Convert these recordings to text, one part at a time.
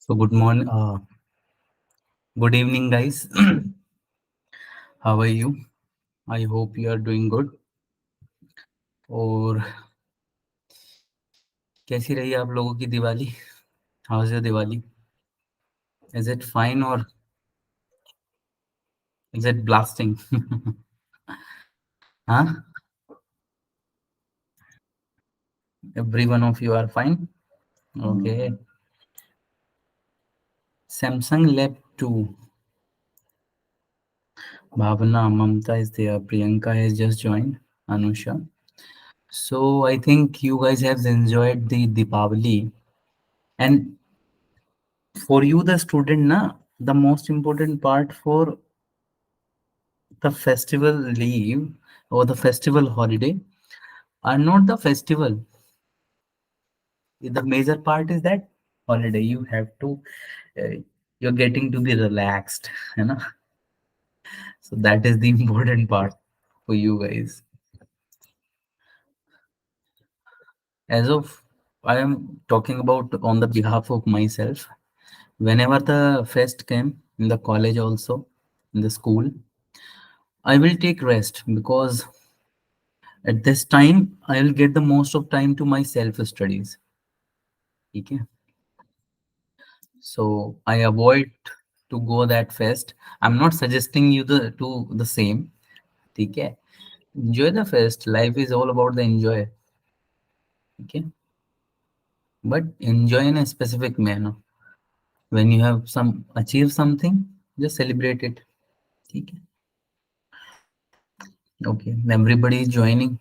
So good morning, good evening, guys. How are you? I hope you are doing good. और कैसी रही आप लोगों की Diwali? How's your Diwali? Is it fine or is it blasting? Huh? Every one of you are fine? Okay. Samsung Lab 2. Bhavana, Mamta is there. Priyanka has just joined. Anusha. So I think you guys have enjoyed the Deepavali. And for you, the student, na, the most important part for the festival leave or the festival holiday are not the festival. The major part is that holiday. You have to, uh, you're getting to be relaxed, you know. So that is the important part for you guys. As of I am talking about on the behalf of myself. Whenever the fest came in the college, also in the school, I will take rest because at this time I will get the most of time to my self studies. Okay. So I avoid to go that fest. I'm not suggesting you the same. Okay. Enjoy the fest. Life is all about the enjoy. Okay. But enjoy in a specific manner. When you have some achieve something, just celebrate it. Okay. Okay. Everybody is joining.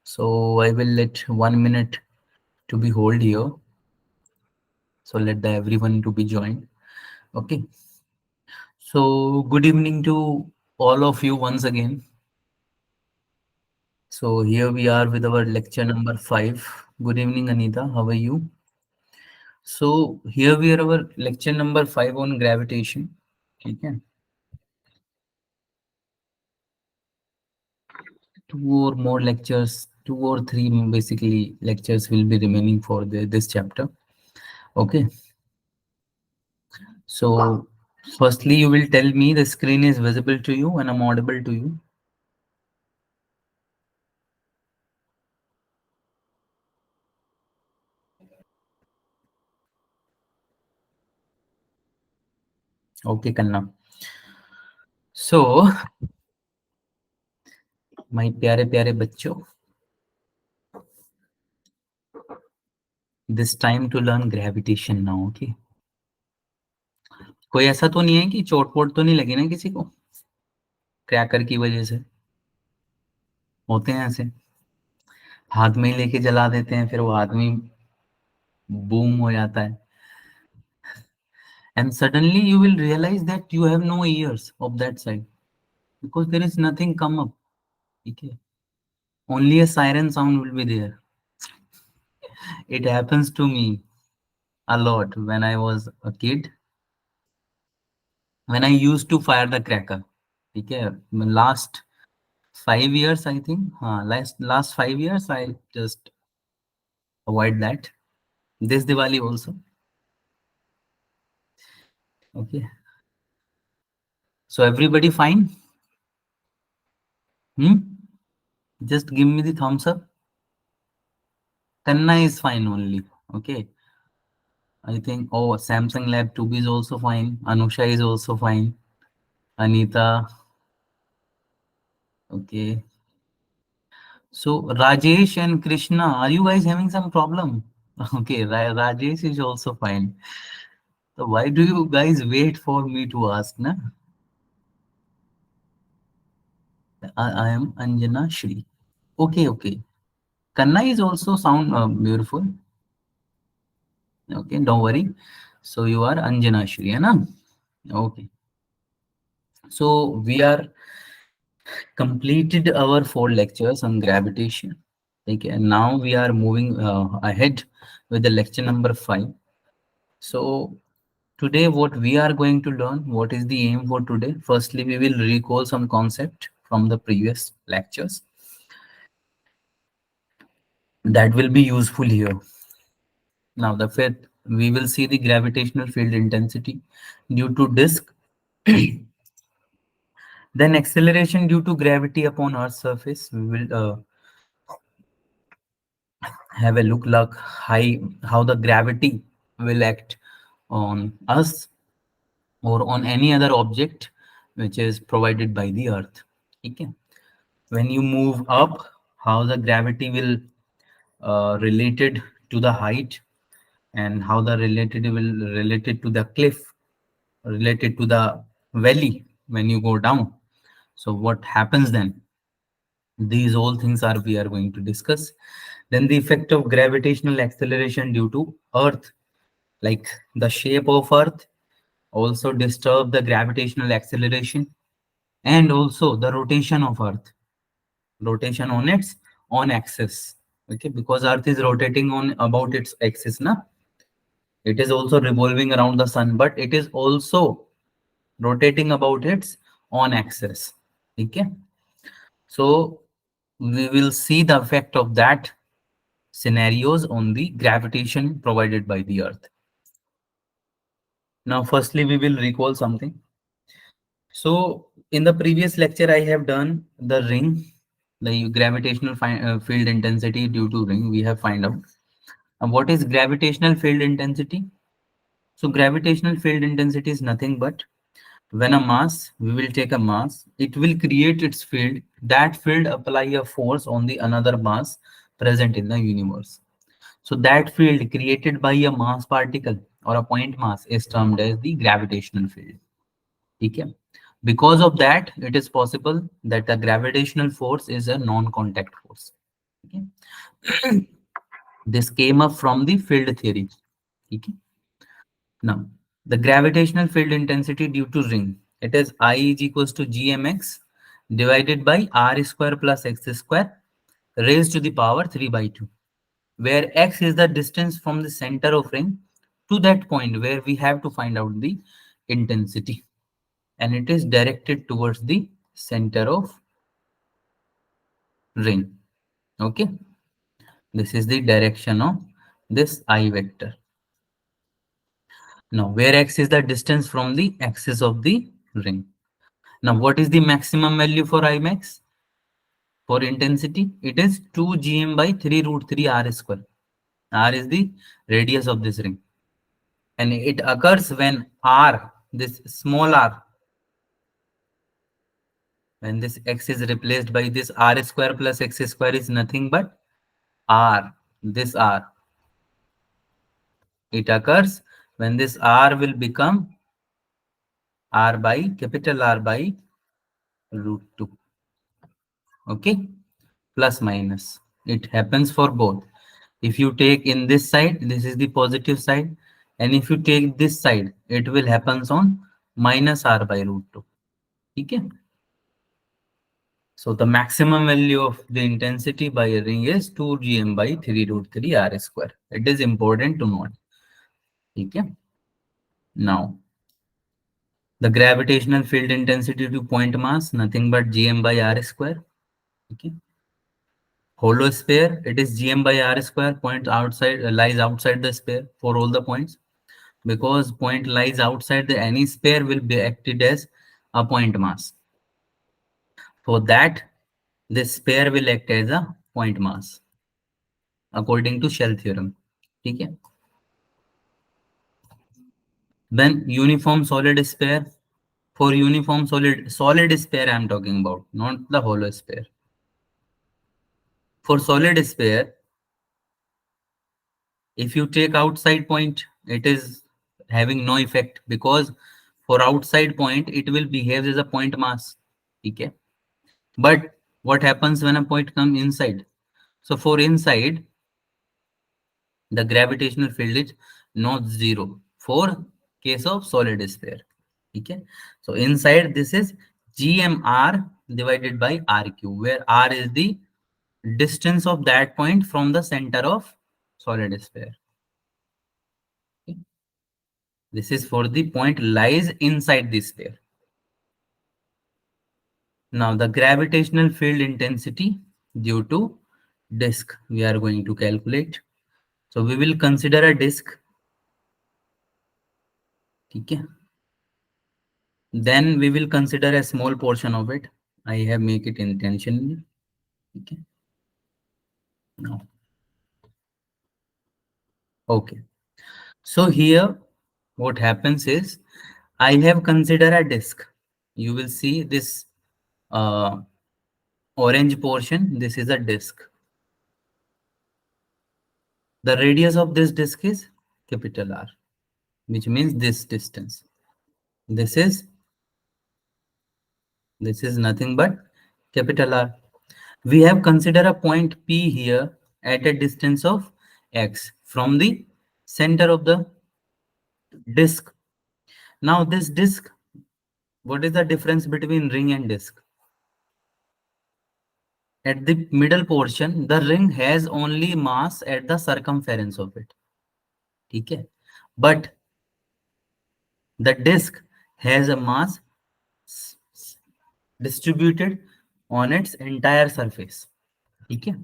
So I will let 1 minute to be hold here. So let the everyone to be joined. Okay. So good evening to all of you once again. So here we are with our lecture number 5. Good evening, Anita. How are you? So here we are our lecture number 5 on gravitation. Okay. Two or more lectures, two or three basically lectures will be remaining for this chapter. Okay. So firstly, you will tell me the screen is visible to you and I'm audible to you. Okay, Kanna. So my प्यारे प्यारे बच्चों, this time to learn gravitation now. Okay. कोई ऐसा तो नहीं है कि चोट वोट तो नहीं लगी ना किसी को क्रैकर की वजह से? होते हैं ऐसे, हाथ में ही लेके जला देते हैं, फिर वो हाथ में बूम हो जाता है, and suddenly you will realize that you have no ears of that side because there is nothing come up. Okay, only a siren sound will be there. It happens to me a lot when I was a kid, when I used to fire the cracker. Okay, last 5 years I think, last 5 years I just avoid that. This Diwali also. Okay, so everybody fine? Hmm? Just give me the thumbs up. Kanna is fine only. Okay. I think, oh, Samsung Lab 2B is also fine. Anusha is also fine. Anita. Okay. So Rajesh and Krishna, are you guys having some problem? Okay, Rajesh is also fine. So why do you guys wait for me to ask, na? I am Anjana Shri. Okay, okay. Kanna is also sound beautiful. Okay, don't worry. So you are Anjana Shri, hai na? Okay. So we are completed our 4 lectures on gravitation. Okay, and now we are moving ahead with the lecture number 5. So today what we are going to learn, what is the aim for today? Firstly, we will recall some concept from the previous lectures that will be useful here. Now the fifth we will see the gravitational field intensity due to disk, then acceleration due to gravity upon Earth's surface. We will have a look like how the gravity will act on us or on any other object which is provided by the Earth. Okay. When you move up, how the gravity will related to the height, and how the related to the cliff, related to the valley when you go down. So what happens then? These all things are we are going to discuss. Then the effect of gravitational acceleration due to Earth, like the shape of Earth also disturb the gravitational acceleration, and also the rotation of Earth, rotation on its on axis. Okay, because Earth is rotating on about its axis, na, it is also revolving around the sun, but it is also rotating about its on axis. Okay, so we will see the effect of that scenarios on the gravitation provided by the Earth. Now firstly we will recall something. So in the previous lecture I have done the ring, the gravitational field intensity due to ring we have find out. And what is gravitational field intensity? So gravitational field intensity is nothing but when a mass, we will take a mass, it will create its field. That field apply a force on the another mass present in the universe. So that field created by a mass particle or a point mass is termed as the gravitational field. Okay. Because of that, it is possible that the gravitational force is a non-contact force. Okay. This came up from the field theory. Okay. Now, the gravitational field intensity due to ring, it is I is equals to gmx divided by r square plus x square raised to the power 3 by 2, where x is the distance from the center of ring to that point where we have to find out the intensity, and it is directed towards the center of ring. Okay, this is the direction of this I vector. Now, where x is the distance from the axis of the ring. Now, what is the maximum value for Imax? For intensity, it is 2 gm by 3 root 3 r square. R is the radius of this ring. And it occurs when r, this small r, when this x is replaced by this r square plus x square is nothing but r, this r. It occurs when this r will become r by capital R by root 2. Okay, plus minus, it happens for both. If you take in this side, this is the positive side, and if you take this side, it will happens on minus r by root 2. Okay, so the maximum value of the intensity by a ring is 2 gm by 3 root 3 r square. It is important to note. Okay, now the gravitational field intensity to point mass, nothing but gm by r square. Okay, hollow sphere, it is gm by r square. Point outside lies outside the sphere for all the points, because point lies outside the any sphere will be acted as a point mass. For that, this sphere will act as a point mass according to shell theorem. Okay. Then uniform solid sphere. For uniform solid sphere I am talking about, not the hollow sphere. For solid sphere, if you take outside point, it is having no effect, because for outside point it will behave as a point mass. Okay, but what happens when a point comes inside? So for inside, the gravitational field is not zero for case of solid sphere. Okay, so inside this is gmr divided by rq, where r is the distance of that point from the center of solid sphere. Okay. This is for the point lies inside this sphere. Now the gravitational field intensity due to disk we are going to calculate. So we will consider a disk. ठीक है. Then we will consider a small portion of it. I have make it intentionally. Okay. No. Okay. So here what happens is I have considered a disk. You will see this uh, orange portion. This is a disk. The radius of this disk is capital R, which means this distance. This is nothing but capital R. We have considered a point P here at a distance of x from the center of the disk. Now this disk, what is the difference between ring and disk? At the middle portion, the ring has only mass at the circumference of it. Okay? But the disk has a mass distributed on its entire surface. Okay?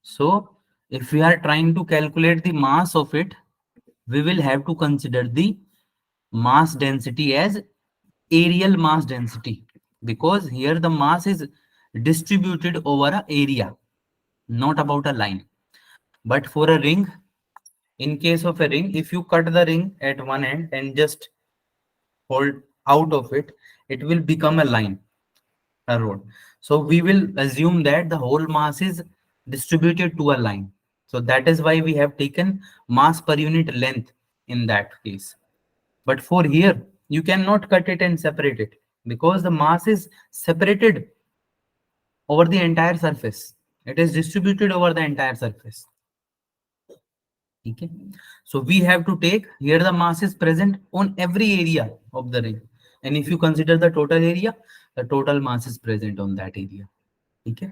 So if we are trying to calculate the mass of it, we will have to consider the mass density as areal mass density, because here the mass is distributed over an area, not about a line. But for a ring, in case of a ring, if you cut the ring at one end and just hold out of it, it will become a line, a road. So we will assume that the whole mass is distributed to a line. So that is why we have taken mass per unit length in that case. But for here, you cannot cut it and separate it because the mass is separated over the entire surface. It is distributed over the entire surface. Okay. So we have to take here the mass is present on every area of the ring. And if you consider the total area, the total mass is present on that area. Okay.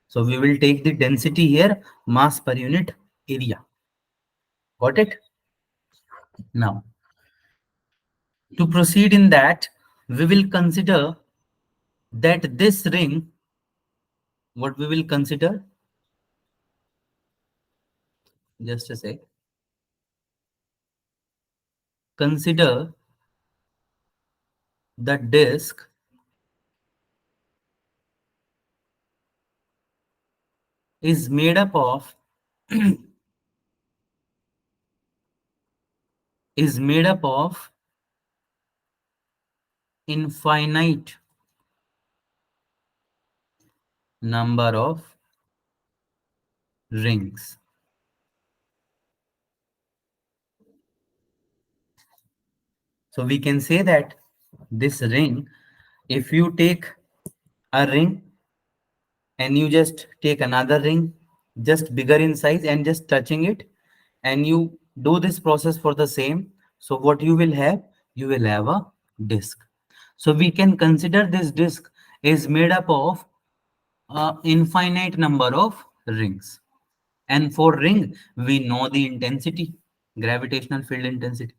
So we will take the density here, mass per unit area. Got it? Now, to proceed in that, we will consider that this ring, what we will consider, just a sec, consider the disk is made up of is made up of infinite number of rings. So we can say that this ring, if you take a ring and you just take another ring, just bigger in size and just touching it, and you do this process for the same. So what you will have? You will have a disk. So we can consider this disk is made up of infinite number of rings. And for ring, we know the intensity, gravitational field intensity.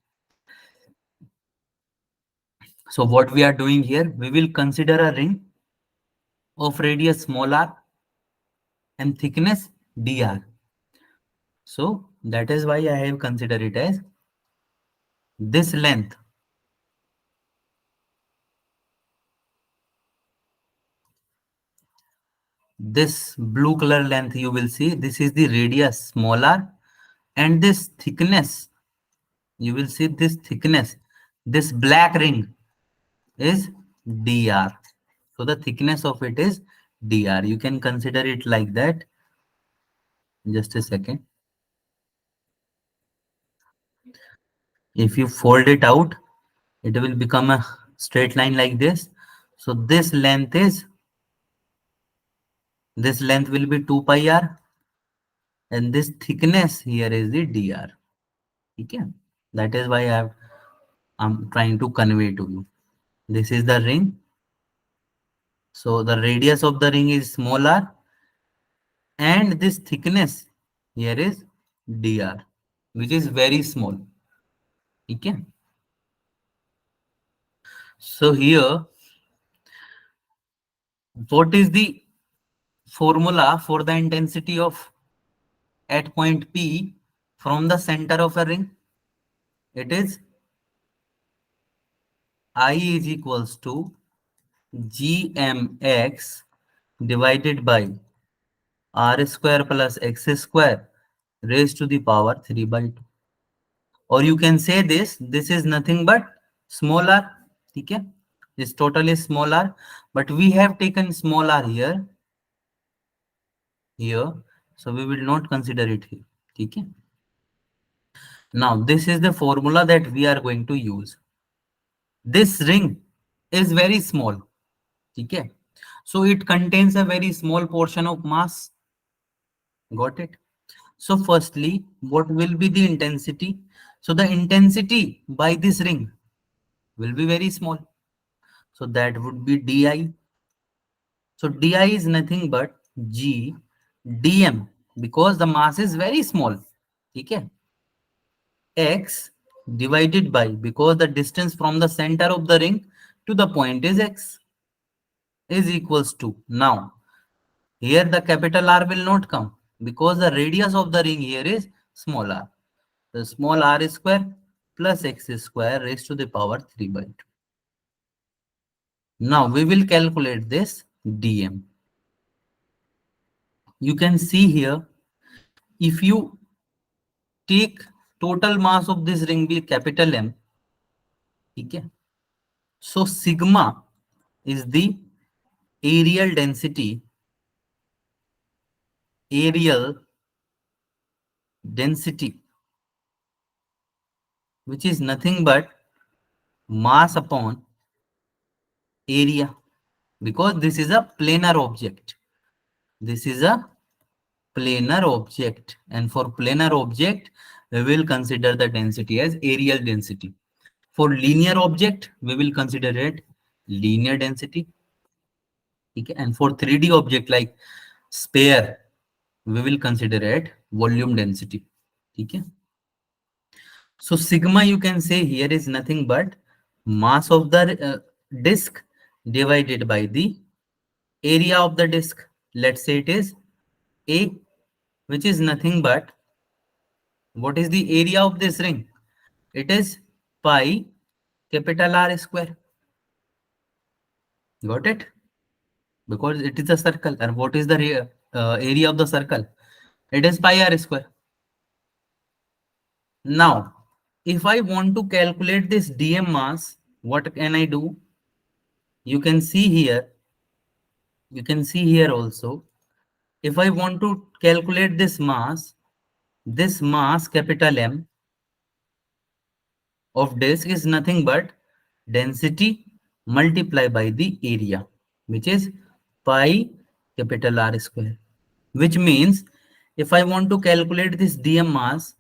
So what we are doing here, we will consider a ring of radius small r and thickness dr. So that is why I have considered it as this length. This blue color length you will see, this is the radius small r, and this thickness, you will see this thickness, this black ring is dr. So the thickness of it is dr. You can consider it like that. Just a second. If you fold it out, it will become a straight line like this. So this length will be 2 pi r, and this thickness here is the dr. Okay, that is why I'm trying to convey to you. This is the ring. So the radius of the ring is small r, and this thickness here is dr, which is very small. Okay. So here, what is the formula for the intensity of at point P from the center of a ring? It is I is equals to gmx divided by r square plus x square raised to the power 3 by 2. Or you can say this is nothing but small r. Okay? This total is small r, but we have taken small r here, so we will not consider it here. Okay? Now, this is the formula that we are going to use. This ring is very small. Okay? So it contains a very small portion of mass. Got it? So firstly, what will be the intensity? So the intensity by this ring will be very small. So that would be di. So di is nothing but g dm, because the mass is very small. Okay? X divided by, because the distance from the center of the ring to the point is x, is equals to, now here the capital R will not come because the radius of the ring here is small r. The small r square plus x square raised to the power 3 by 2. Now we will calculate this dm. You can see here, if you take total mass of this ring be capital M, okay? So sigma is the areal density, areal density, which is nothing but mass upon area, because this is a planar object. This is a planar object, and for planar object we will consider the density as areal density. For linear object we will consider it linear density. Okay? And for 3D object like sphere we will consider it volume density. Okay? So sigma, you can say here, is nothing but mass of the disk divided by the area of the disk. Let's say it is A, which is nothing but, what is the area of this ring? It is pi capital R square. Got it? Because it is a circle. And what is the area of the circle? It is pi R square. Now, if I want to calculate this dm mass, what can I do? You can see here, you can see here also, if I want to calculate this mass capital M of disk is nothing but density multiplied by the area, which is pi capital R square. Which means if I want to calculate this dm mass,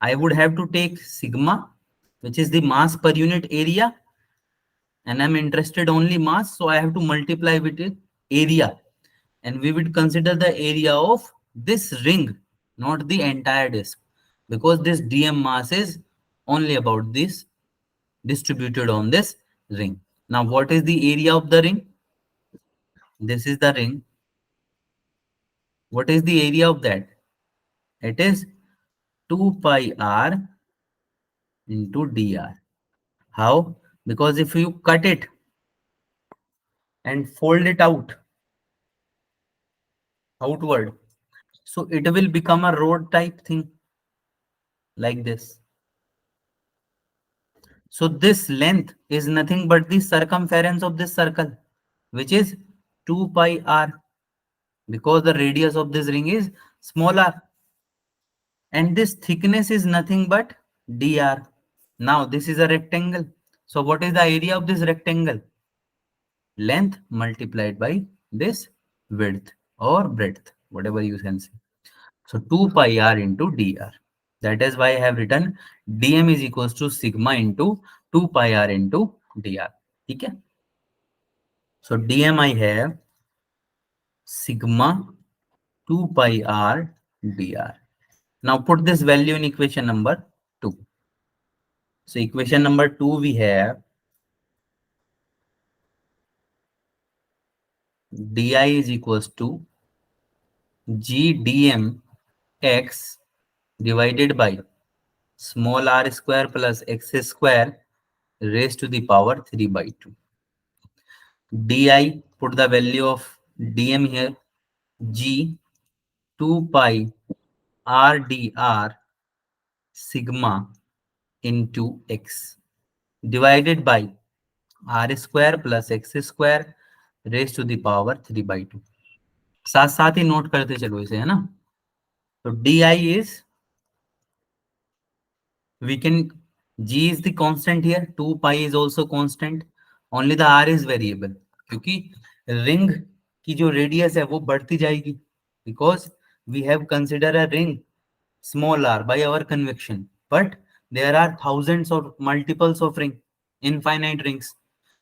I would have to take sigma, which is the mass per unit area, and I'm interested only mass, so I have to multiply with it area, and we would consider the area of this ring, not the entire disk, because this dm mass is only about this distributed on this ring. Now what is the area of the ring? This is the ring. What is the area of that? It is 2 pi r into dr. How? Because if you cut it and fold it outward, so it will become a rod type thing like this. So this length is nothing but the circumference of this circle, which is 2 pi r, because the radius of this ring is smaller, and this thickness is nothing but dr. Now this is a rectangle. So what is the area of this rectangle? Length multiplied by this width or breadth, whatever you can say. So 2 pi r into dr. That is why I have written dm is equals to sigma into 2 pi r into dr. Okay? So dm I have sigma 2 pi r dr. Now put this value in equation number 2. So equation number 2 we have di is equals to g dm x divided by small r square plus x square raised to the power 3 by 2. Di, put the value of dm here, g 2 pi rdr sigma into x divided by r square plus x square raised to the power 3 by 2. साथ साथ ही note करते चलो इसे, है ना? तो di is, we can, g is the constant here, 2 pi is also constant, only the r is variable, क्योंकि ring की जो रेडियस है वो बढ़ती जाएगी, because we have considered a ring small r by our convection, but there are thousands or multiples of ring, infinite rings,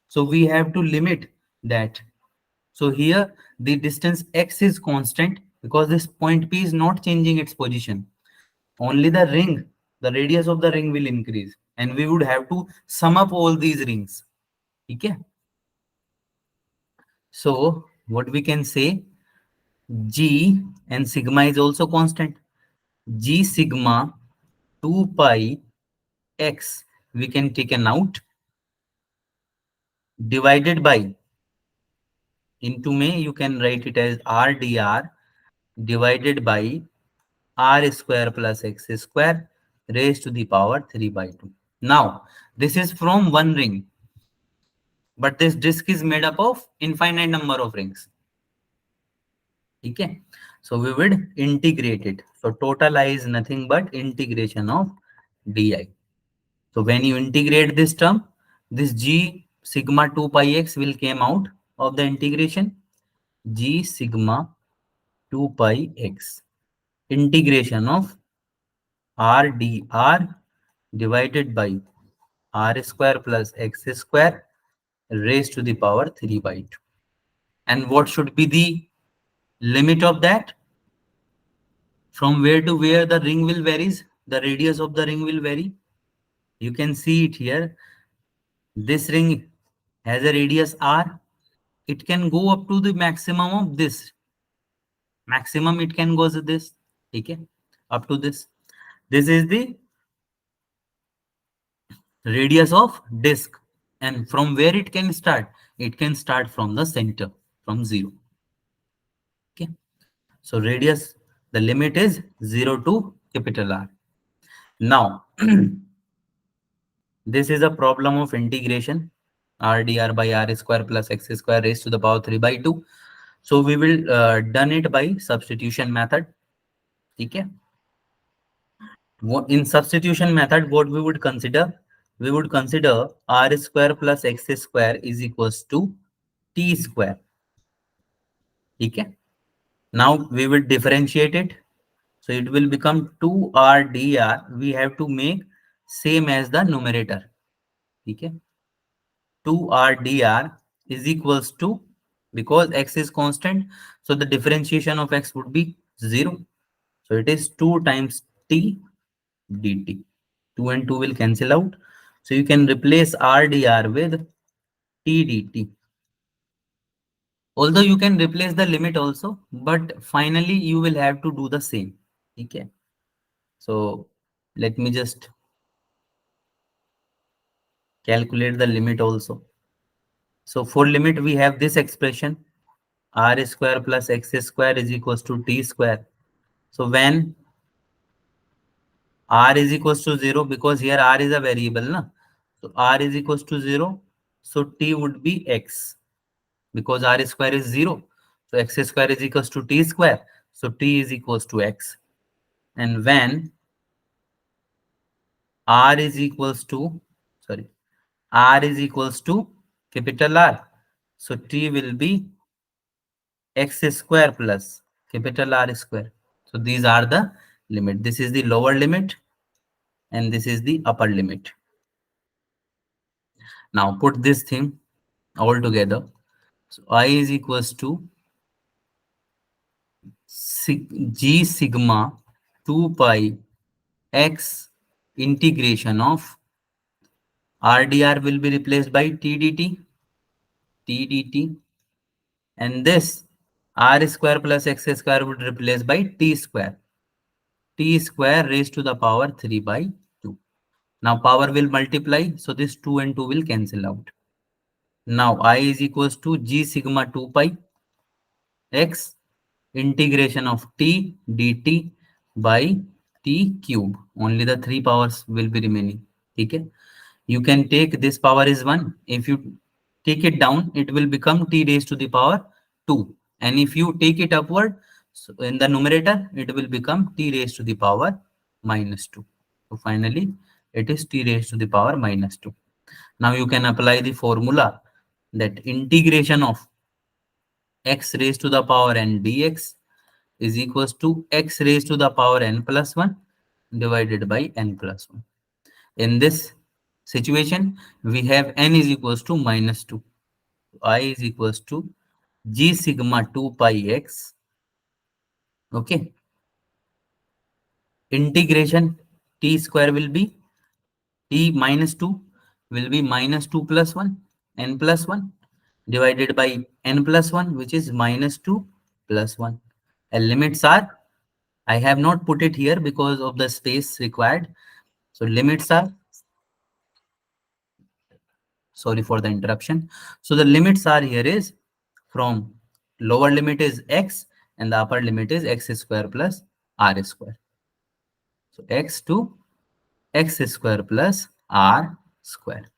so we have to limit that. So here the distance x is constant because this point P is not changing its position. Only the ring, the radius of the ring will increase, and we would have to sum up all these rings. Okay. So what we can say, G and sigma is also constant. G sigma 2 pi x we can take an out divided by, into may you can write it as r dr divided by r square plus x square raised to the power 3 by 2. Now, this is from one ring, but this disk is made up of infinite number of rings. Okay, so we would integrate it. So total I is nothing but integration of di. So when you integrate this term, this g sigma 2 pi x will came out of the integration. G sigma 2 pi x integration of r dr divided by r square plus x square raised to the power 3 by 2. And what should be the limit of that? From where to where the ring will varies, the radius of the ring will vary. You can see it here. This ring has a radius r. It can go up to the maximum of this. Maximum it can go to this. Okay, up to this. This is the radius of disk, and from where it can start? It can start from the center, from 0. Okay, so radius, the limit is 0 to capital R. Now this is a problem of integration, r dr by r square plus x square raised to the power 3 by 2. So we will done it by substitution method. Okay, in substitution method, what we would consider? We would consider r square plus x square is equals to t square. Okay, now we will differentiate it. So it will become 2r dr. We have to make same as the numerator. Okay, 2r dr is equals to, because x is constant, so the differentiation of x would be 0. So it is 2 times t dt. 2 and 2 will cancel out. So you can replace r dr with t dt. Although you can replace the limit also, but finally you will have to do the same. Okay. So let me just calculate the limit also. So for limit, we have this expression, r square plus x square is equals to t square. So when r is equals to 0, because here r is a variable, na? So r is equals to 0, so t would be x, because r square is 0. So x square is equals to t square, so t is equals to x. And when r is equals to, sorry, r is equals to capital R, so t will be x square plus capital R square. So these are the limit. This is the lower limit and this is the upper limit. Now put this thing all together. So I is equals to g sigma 2 pi x integration of r dr will be replaced by t dt, and this r square plus x square would replace by t square raised to the power 3 by 2. Now power will multiply, so this 2 and 2 will cancel out. Now I is equals to g sigma 2 pi x integration of t dt by t cube. Only the three powers will be remaining. Okay. You can take this power is 1. If you take it down, it will become t raised to the power 2. And if you take it upward, so in the numerator, it will become t raised to the power minus 2. So finally, it is t raised to the power minus 2. Now you can apply the formula that integration of x raised to the power n dx is equals to x raised to the power n plus 1 divided by n plus 1. In this situation, we have n is equals to minus 2. I is equals to g sigma 2 pi x. Okay. Integration t square will be t minus 2 will be minus 2 plus 1 n plus 1 divided by n plus 1, which is minus 2 plus 1. And limits are, I have not put it here because of the space required. So limits are, sorry for the interruption. So the limits are here is from lower limit is x and the upper limit is x square plus r square. So x to x square plus r square.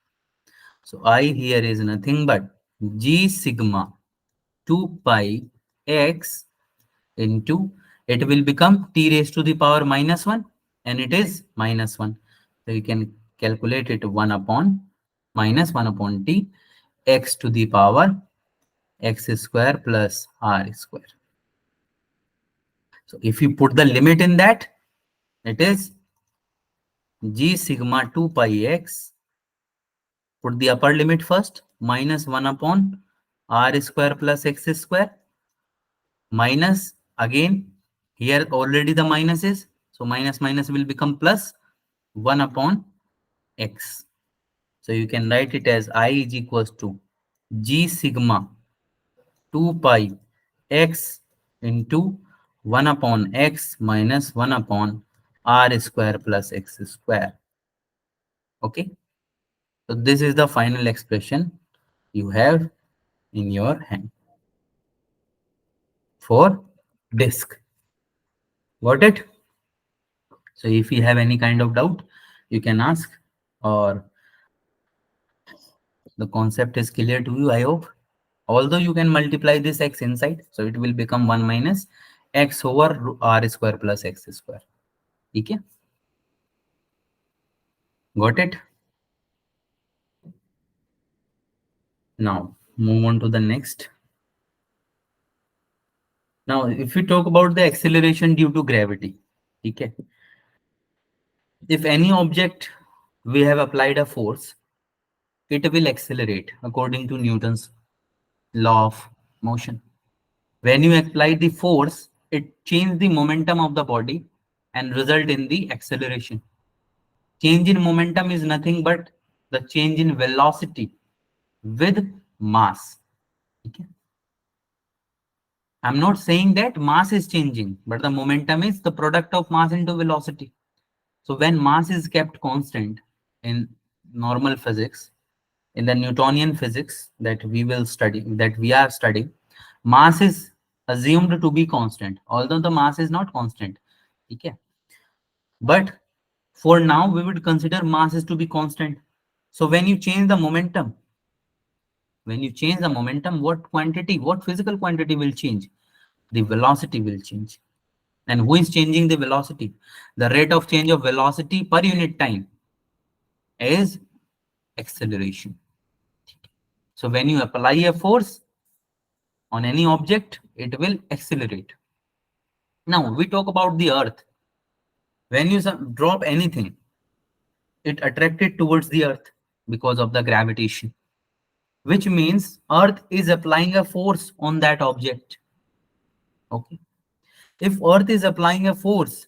So I here is nothing but g sigma 2 pi x into, it will become t raised to the power minus 1 and it is minus 1. So you can calculate it 1 upon minus 1 upon t x to the power x square plus r square. So if you put the limit in that, it is g sigma 2 pi x, put the upper limit first, minus 1 upon r square plus x square, minus again, here already the minus is, so minus minus will become plus 1 upon x. So you can write it as I is equals to g sigma 2 pi x into 1 upon x minus 1 upon r square plus x square. Okay. So this is the final expression you have in your hand for disk. Got it? So if you have any kind of doubt, you can ask, or the concept is clear to you, I hope. Although you can multiply this x inside, so it will become 1 minus x over r square plus x square. Okay? Got it? Now move on to the next. Now, if we talk about the acceleration due to gravity, okay? If any object we have applied a force, it will accelerate according to Newton's law of motion. When you apply the force, it changes the momentum of the body and result in the acceleration. Change in momentum is nothing but the change in velocity with mass. Okay? I'm not saying that mass is changing, but the momentum is the product of mass into velocity. So when mass is kept constant in normal physics, in the Newtonian physics that we will study, that we are studying, mass is assumed to be constant, although the mass is not constant. Okay? But for now, we would consider mass is to be constant. So when you change the momentum, what quantity, what physical quantity will change? The velocity will change. And who is changing the velocity? The rate of change of velocity per unit time is acceleration. So when you apply a force on any object, it will accelerate. Now we talk about the earth. When you drop anything, it attracted towards the earth because of the gravitation, which means earth is applying a force on that object. Okay. If earth is applying a force,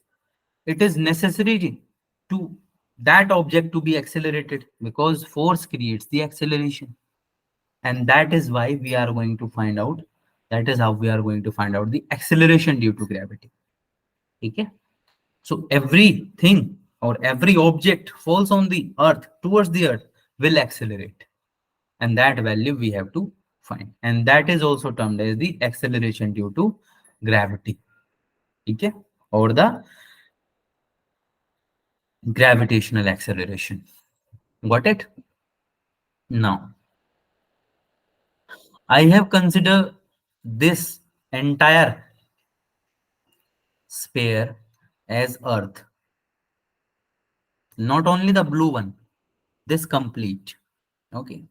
it is necessary to that object to be accelerated because force creates the acceleration. And that is why we are going to find out, that is how we are going to find out the acceleration due to gravity. Okay. So everything or every object falls on the earth towards the earth will accelerate, and that value we have to find, and that is also termed as the acceleration due to gravity. Okay, or the gravitational acceleration. Got it? Now I have considered this entire sphere as earth, not only the blue one, this complete. Okay,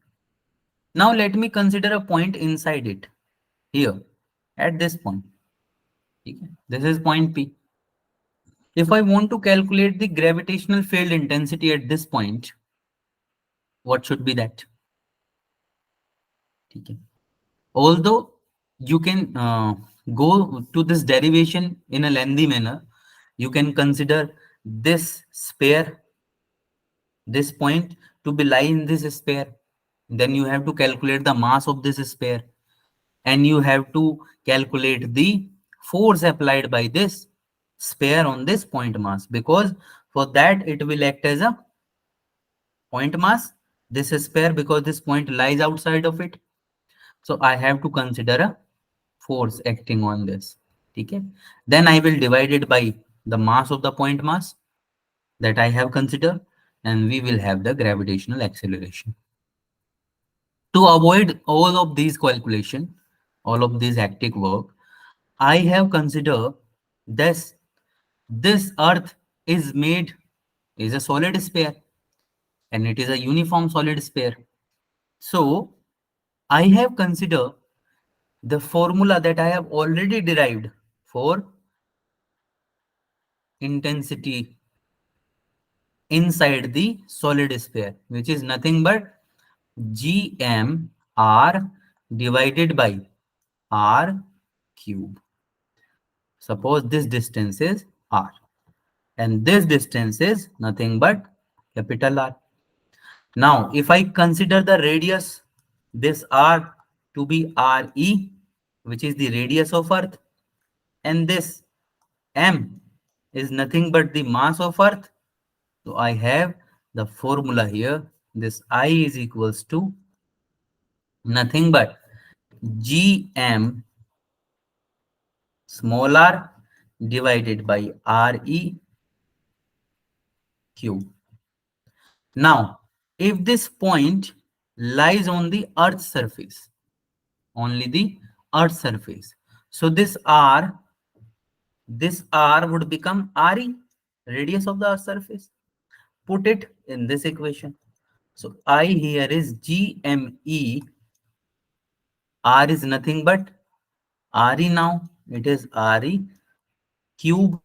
now let me consider a point inside it, here at this point. Okay, this is point P. If I want to calculate the gravitational field intensity at this point, what should be that? Okay. Although you can go to this derivation in a lengthy manner, you can consider this sphere, this point to be lie in this sphere. Then you have to calculate the mass of this sphere, and you have to calculate the force applied by this sphere on this point mass, because for that it will act as a point mass, this sphere, because this point lies outside of it. So I have to consider a force acting on this. Okay, then I will divide it by the mass of the point mass that I have considered, and we will have the gravitational acceleration. To avoid all of these calculation, all of this hectic work, I have considered this earth is made, is a solid sphere, and it is a uniform solid sphere. So I have considered the formula that I have already derived for intensity inside the solid sphere, which is nothing but gmr divided by r cube. Suppose this distance is r, and this distance is nothing but capital R. Now, if I consider the radius, this r to be re, which is the radius of earth, and this m is nothing but the mass of earth. So I have the formula here. This I is equals to nothing but gm small r divided by re cube. Now, if this point lies on the earth's surface, only the earth's surface, so this r would become re, radius of the earth's surface. Put it in this equation. So I here is gme, r is nothing but re, now it is re cube.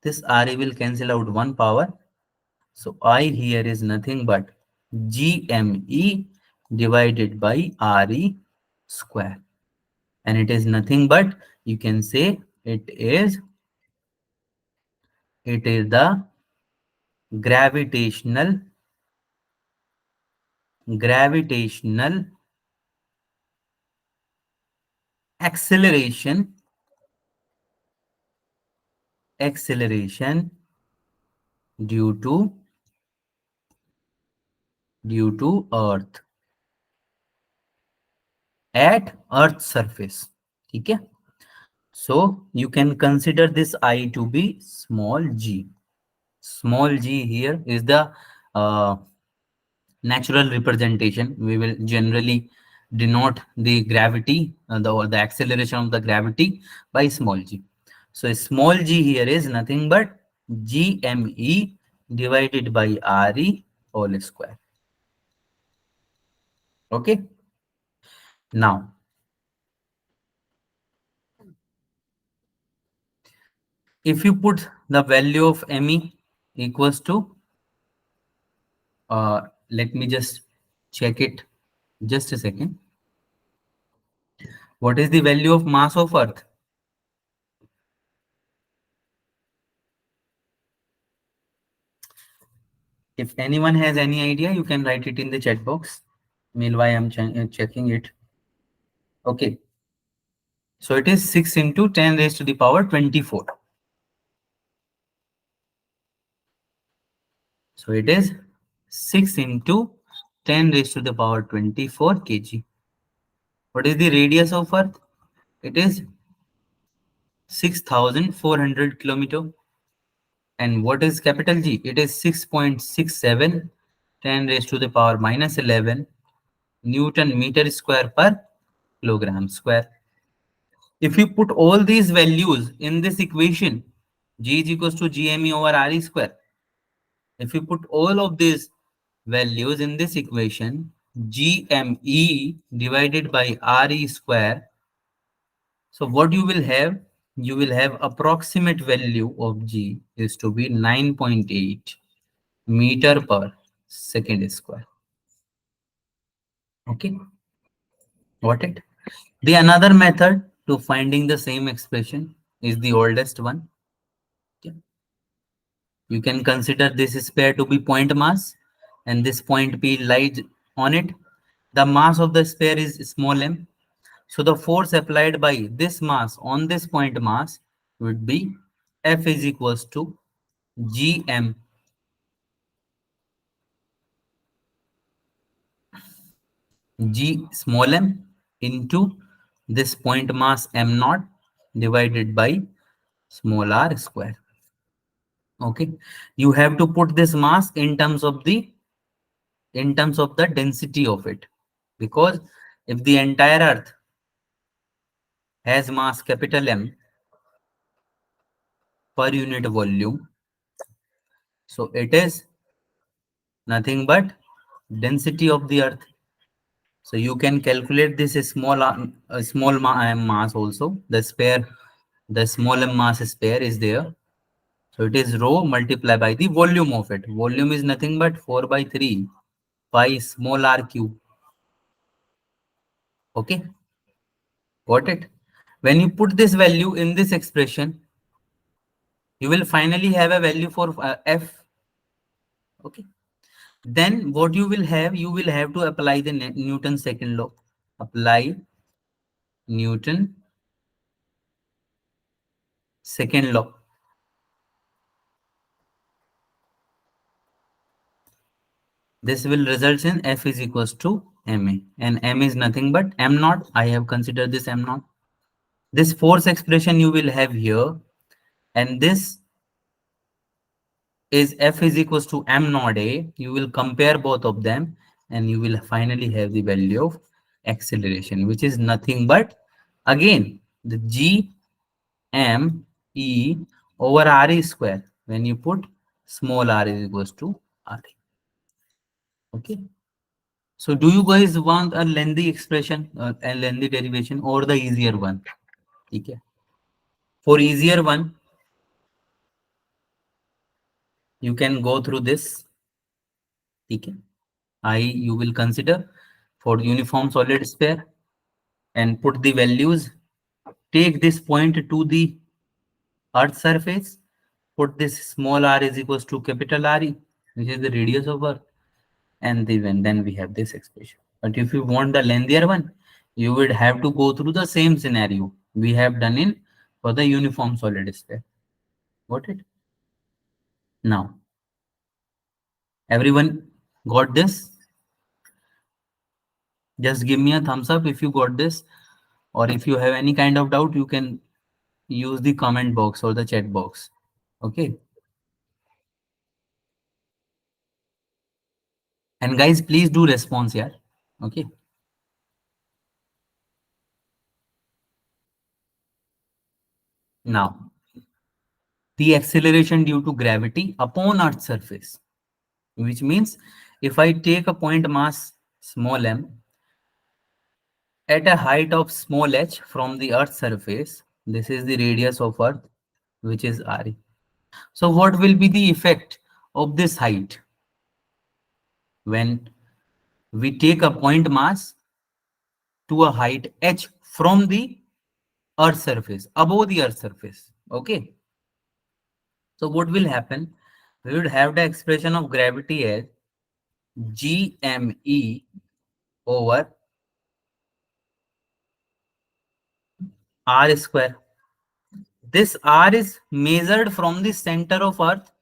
This re will cancel out one power. So I here is nothing but gme divided by re square. And it is nothing but, you can say it is the gravitational acceleration due to earth at earth's surface. Okay, so you can consider this I to be small g. Small g here is the uh, natural representation. We will generally denote the gravity, the acceleration of the gravity by small g. So small g here is nothing but gme divided by re whole square. Okay, now if you put the value of me equals to, let me just check it, just a second. What is the value of mass of earth? If anyone has any idea, you can write it in the chat box. Meanwhile, I'm checking it. Okay, so it is 6 into 10 raised to the power 24. So it is 6 into 10 raised to the power 24 kg. What is the radius of Earth? It is 6,400 kilometer. And what is capital G? It is 6.67 10 raised to the power minus 11 Newton meter square per kilogram square. If you put all these values in this equation, G is equals to GME over RE square. If you put all of these values in this equation, GME divided by RE square. So what you will have approximate value of G is to be 9.8 meter per second square. Okay, got it? The another method to finding the same expression is the oldest one. Okay. You can consider this sphere to be point mass and this point P lies on it. The mass of the sphere is small m. So the force applied by this mass on this point mass would be F is equals to Gm G small m into this point mass m naught divided by small r square. Okay, you have to put this mass in terms of the density of it, because if the entire earth has mass capital M per unit volume, so it is nothing but density of the earth. So you can calculate this mass also. The small m mass sphere is there. So it is rho multiplied by the volume of it. Volume is nothing but 4 by 3 pi small r cube. Okay, got it? When you put this value in this expression, you will finally have a value for F. Okay. Then what you will have to apply the Newton's second law. Apply Newton second law. This will result in F is equals to ma, and m is nothing but m naught. I have considered this m naught. This force expression you will have here, and this is F is equals to m naught a. You will compare both of them, and you will finally have the value of acceleration, which is nothing but again the G m e over re square when you put small r is equals to re. Okay, so do you guys want a lengthy expression, a lengthy derivation, or the easier one? Okay, for easier one you can go through this. Okay, you will consider for uniform solid sphere and put the values. Take this point to the earth surface, put this small r is equals to capital re, which is the radius of earth, and then we have this expression. But if you want the lengthier one, you would have to go through the same scenario we have done in for the uniform solid sphere. Got it? Now everyone got this? Just give me a thumbs up if you got this, or if you have any kind of doubt, you can use the comment box or the chat box. Okay, and guys, please do response here. Okay, now the acceleration due to gravity upon earth's surface, which means if I take a point mass small m at a height of small h from the earth's surface, this is the radius of earth, which is re. So what will be the effect of this height when we take a point mass to a height h from the earth surface, above the earth surface? Okay, so what will happen? We would have the expression of gravity as gme over r square. This r is measured from the center of earth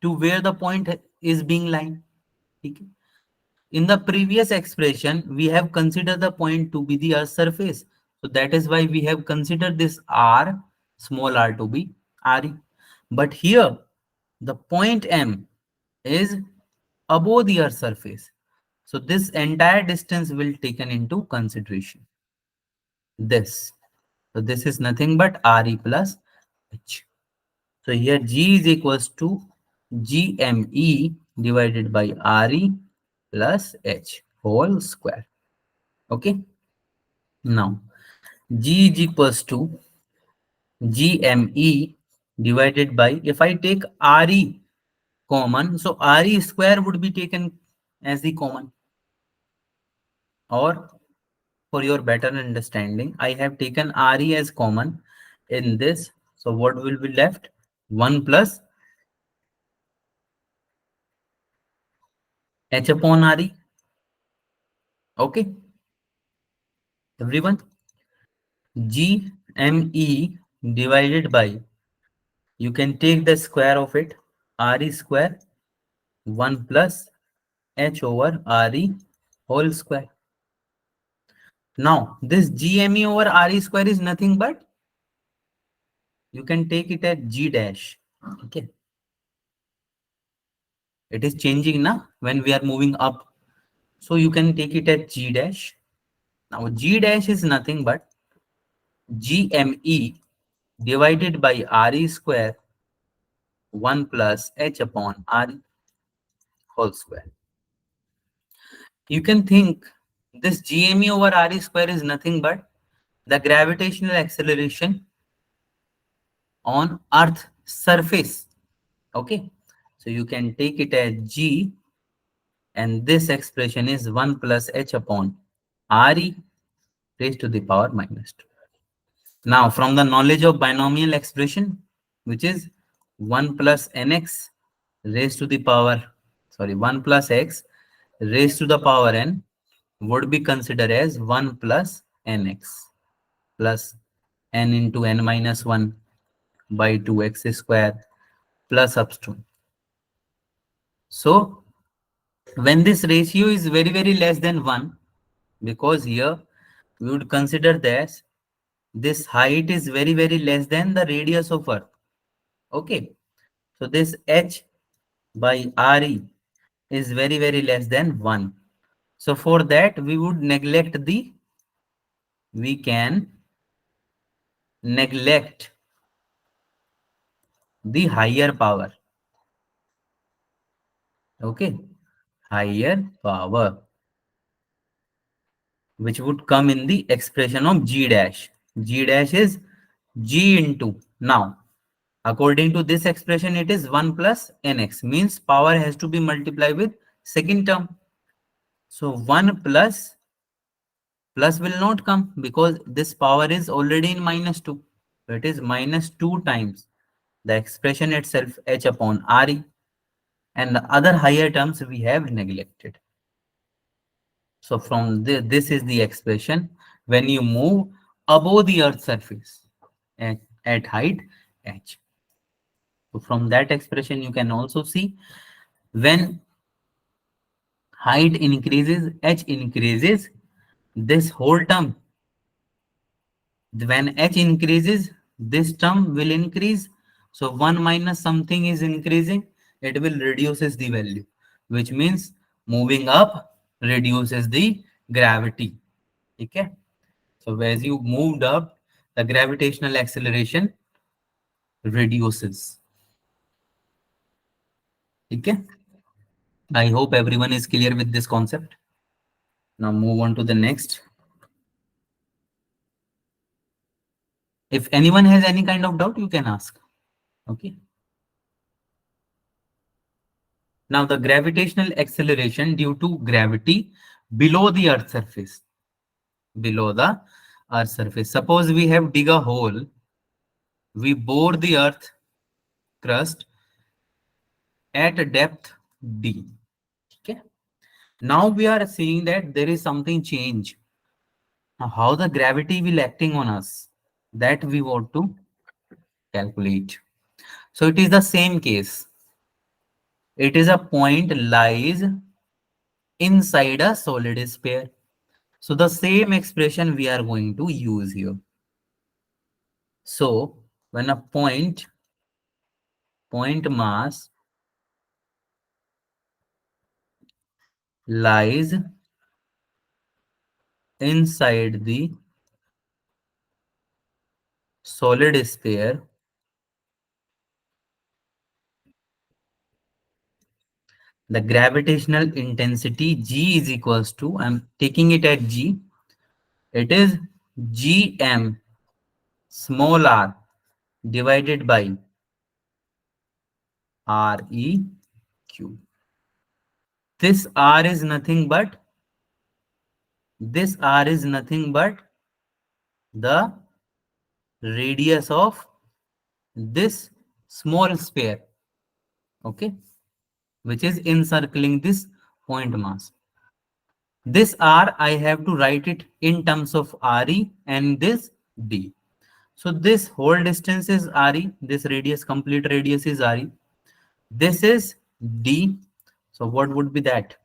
to where the point is being lying. Okay. In the previous expression, we have considered the point to be the Earth's surface. So that is why we have considered this R, small r to be RE. But here, the point M is above the Earth's surface. So this entire distance will taken into consideration. This. So this is nothing but RE plus H. So here G is equals to GME divided by RE plus H whole square. Okay. Now G is equals to GME divided by, if I take RE common, so RE square would be taken as the common. Or for your better understanding, I have taken RE as common in this. So what will be left? 1 plus H upon RE. Okay, everyone. GME divided by, you can take the square of it, RE square, 1 plus H over RE whole square. Now, this GME over RE square is nothing but, you can take it as G dash. Okay. It is changing now when we are moving up. So you can take it as G dash. Now, G dash is nothing but GME divided by RE square 1 plus H upon RE whole square. You can think this GME over RE square is nothing but the gravitational acceleration on Earth surface. Okay. So you can take it as G, and this expression is 1 plus H upon RE raised to the power minus 2. Now, from the knowledge of binomial expression, which is 1 plus nx raised to the power, 1 plus x raised to the power n would be considered as 1 plus nx plus n into n minus 1 by 2x square plus upstream. So, when this ratio is very, very less than 1, because here we would consider this height is very, very less than the radius of Earth. Okay. So this H by RE is very, very less than 1. So for that, we can neglect the higher power. Okay. Higher power, which would come in the expression of G dash. G dash is G into, now, according to this expression, it is 1 plus nx, means power has to be multiplied with second term. So 1 plus will not come because this power is already in minus 2. So it is minus 2 times the expression itself, H upon RE, and the other higher terms we have neglected. So from this is the expression when you move above the Earth's surface at height H. So from that expression, you can also see when height increases, H increases, this whole term, when H increases, this term will increase. So 1 minus something is increasing, it will reduces the value, which means moving up reduces the gravity. Okay. So as you moved up, the gravitational acceleration reduces. Okay. I hope everyone is clear with this concept. Now move on to the next. If anyone has any kind of doubt, you can ask. Okay. Now the gravitational acceleration due to gravity below the Earth's surface. Below the Earth's surface. Suppose we have dig a hole. We bore the Earth crust at a depth D. Okay. Now we are seeing that there is something change. Now how the gravity will acting on us, that we want to calculate. So it is the same case. It is a point lies inside a solid sphere. So the same expression we are going to use here. So when a point mass lies inside the solid sphere, the gravitational intensity G is equals to, I'm taking it at G, it is Gm small r divided by Re cube. This R is nothing but, this R is nothing but the radius of this small sphere, okay, which is encircling this point mass. This R, I have to write it in terms of Re and this D. So this whole distance is Re, this radius, complete radius is Re. This is D. So what would be that?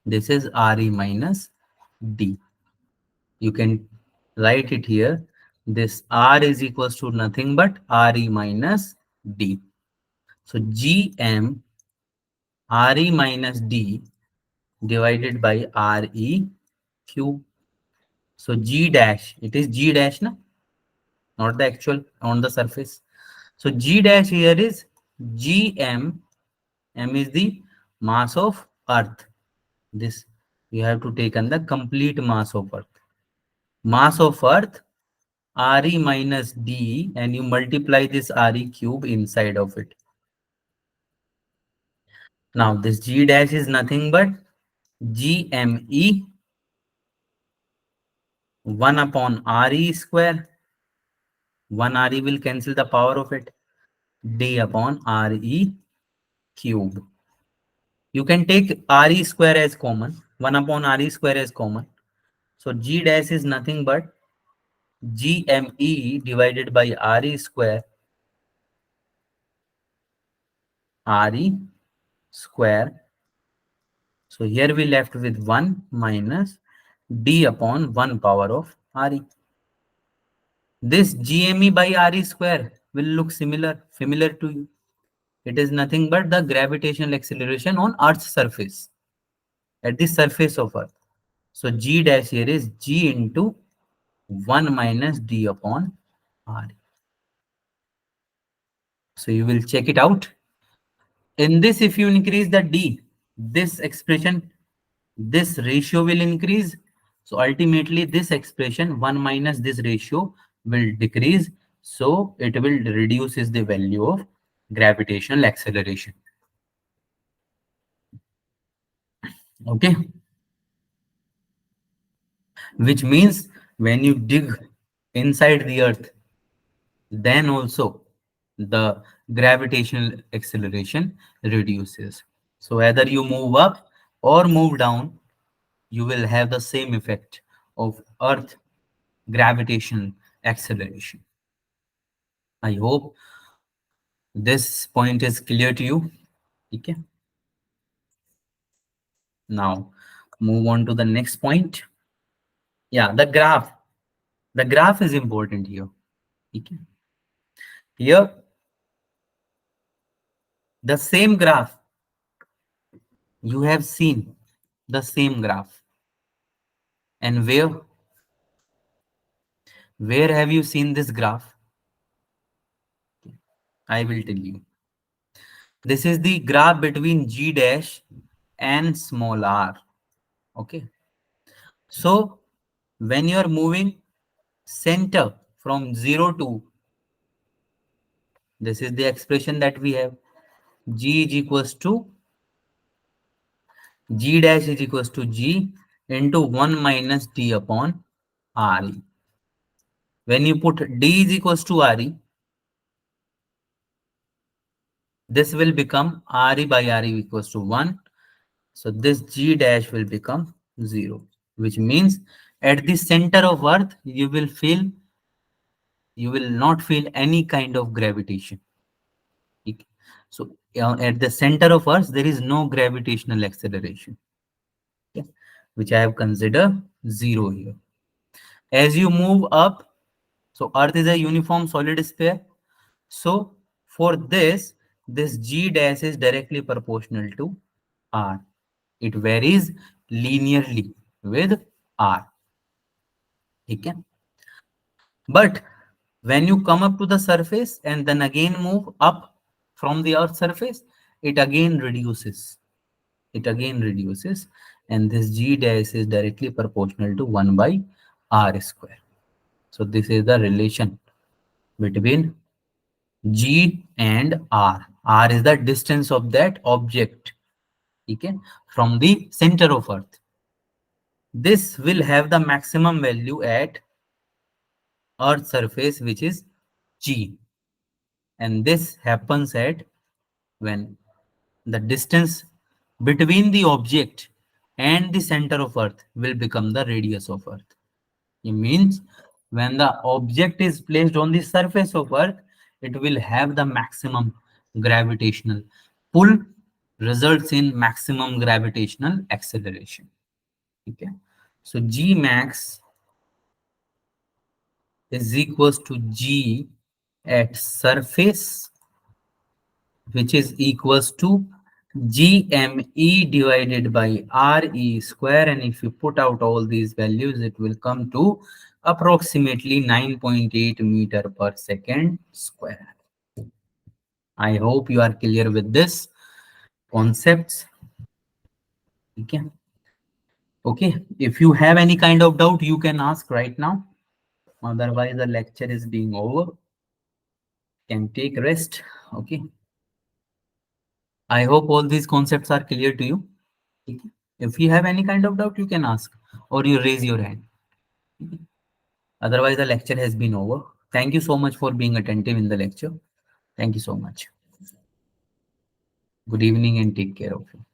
This is Re minus D. You can write it here. This R is equals to nothing but Re minus D. So Gm Re minus D divided by Re cube. So G dash, it is G dash, na? Not the actual on the surface. So G dash here is Gm. M is the mass of Earth. This you have to take on the complete mass of Earth. Mass of Earth, Re minus D, and you multiply this Re cube inside of it. Now this G dash is nothing but Gme 1 upon Re square. 1 Re will cancel the power of it. D upon Re cube. You can take Re square as common. 1 upon Re square as common. So G dash is nothing but Gme divided by Re square. Re square. So here we left with 1 minus D upon 1 power of Re. This Gme by Re square will look familiar to you. It is nothing but the gravitational acceleration on Earth's surface, at the surface of Earth. So G dash here is G into 1 minus D upon R. So you will check it out. In this, if you increase the D, this expression, this ratio will increase. So ultimately this expression 1 minus this ratio will decrease. So it will reduces the value of gravitational acceleration. Okay. Which means when you dig inside the earth, then also the gravitational acceleration reduces. So whether you move up or move down, you will have the same effect of earth gravitational acceleration. I hope this point is clear to you. Okay. Now move on to the next point. Yeah, the graph. The graph is important here. Okay. Here, the same graph you have seen, the same graph. And where have you seen this graph? I will tell you. This is the graph between G dash and small r. Okay. So when you are moving center from 0 to, this is the expression that we have. G is equals to, G dash is equals to G into 1 minus D upon Re. When you put D is equals to Re, this will become Re by Re equals to 1. So this G dash will become 0, which means at the center of Earth, you will not feel any kind of gravitation. So at the center of Earth, there is no gravitational acceleration, okay, which I have considered zero here. As you move up, so Earth is a uniform solid sphere. So for this G dash is directly proportional to R. It varies linearly with R. Okay? But when you come up to the surface and then again move up from the Earth's surface, it again reduces. It again reduces, and this G dash is directly proportional to 1 by R square. So this is the relation between G and R. R is the distance of that object, okay, from the center of Earth. This will have the maximum value at Earth surface, which is G. And this happens at when the distance between the object and the center of Earth will become the radius of Earth. It means when the object is placed on the surface of Earth, it will have the maximum gravitational pull, results in maximum gravitational acceleration. Okay. So G max is equals to G at surface, which is equals to GME divided by RE square. And if you put out all these values, it will come to approximately 9.8 meter per second square. I hope you are clear with this concepts. Okay. Okay. If you have any kind of doubt, you can ask right now. Otherwise, the lecture is being over. Can take rest. Okay. I hope all these concepts are clear to you. Okay. If you have any kind of doubt, you can ask or you raise your hand. Okay. Otherwise, the lecture has been over. Thank you so much for being attentive in the lecture. Thank you so much. Good evening and take care of you.